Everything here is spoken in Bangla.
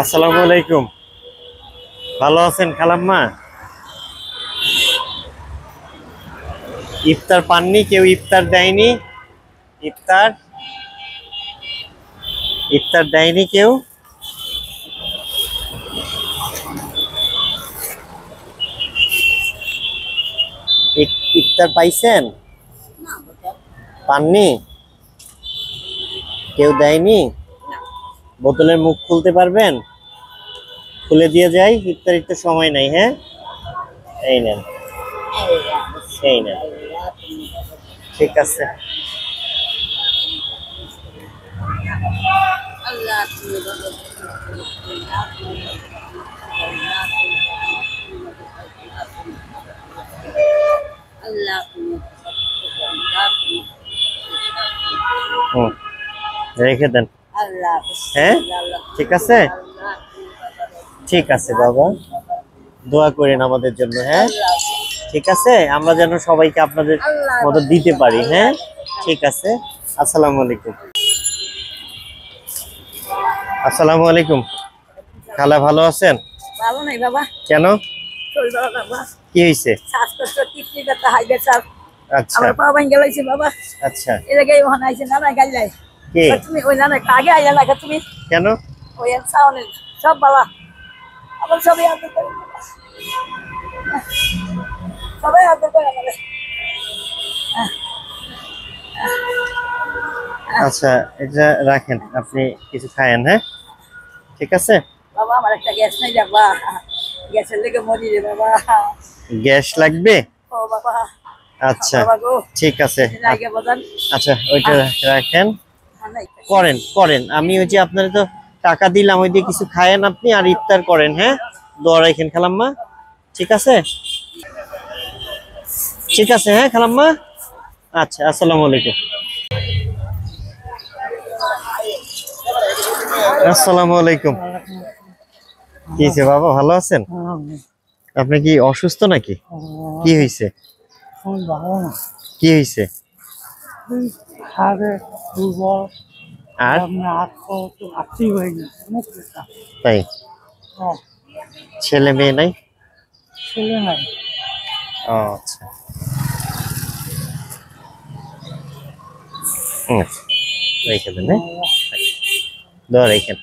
আসসালামু আলাইকুম। ভালো আছেন খালাম্মা? ইফতার পাননি? কেউ ইফতার দেয়নি? ইফতার ইফতার দেয়নি কেউ? ইফতার পাইছেন? পাননি? কেউ দেয়নি? বোতলের মুখ খুলতে পারবেন? খুলে দিয়ে যাই, ইফতারির তো সময় নাই। হ্যাঁ, এই নেন, এই নেন। ঠিক আছে। হুম, রেখে দেন। হ্যাঁ, ঠিক আছে, ঠিক আছে বাবা, দোয়া করেন আমাদের জন্য। হ্যাঁ, ঠিক আছে, আমরা যেন সবাইকে আপনাদের মতো দিতে পারি। হ্যাঁ, ঠিক আছে। আসসালামু আলাইকুম। আসসালামু আলাইকুম। খালা ভালো আছেন? ভালো নাই বাবা। কেন? শরীর ভালো না বাবা। কি হয়েছে? শ্বাসকষ্ট, কিডনি ব্যথা, হাই প্রেসার। আচ্ছা আমার পা ভাঙে গেছে বাবা। আচ্ছা। এই জায়গায় ওখানে আইছে না গাইলাই। কে? তুমি ওই না আগে আইলা না তুমি। কেন? ওই সাউন্ড সব বাবা। আমার সবাই আদর করে। সবাই আদর করে আমাদের। আচ্ছা, এটা রাখেন, আপনি কিছু খায়েন। হ্যাঁ, ঠিক আছে। বাবা আমার একটা গ্যাস নাই বাবা। গ্যাসের লেগে মরি রে বাবা। গ্যাস লাগবে? ও বাবা। আচ্ছা, বাবা গো। ঠিক আছে। লাগে বলেন। আচ্ছা, ওইটা রাখেন। নাই। করেন করেন, আমি ওই যে আপনার তো টাকা দিলাম, ওই দিয়ে কিছু খায়েন আপনি, আর ইফতার করেন। হ্যাঁ, দোয়া রাখেন খালাম্মা। ঠিক আছে, ঠিক আছে। হ্যাঁ খালাম্মা, আচ্ছা, আসসালামু আলাইকুম। আসসালামু আলাইকুম। কি হয়েছে বাবা, ভালো আছেন? আপনি কি অসুস্থ নাকি? কি হয়েছে? কি হয়েছে? আর তাই? ছেলে মেয়ে নাই? ছেলে নাই। ও আচ্ছা। রেখে দেন। হ্যাঁ, দোয়া রেখেন।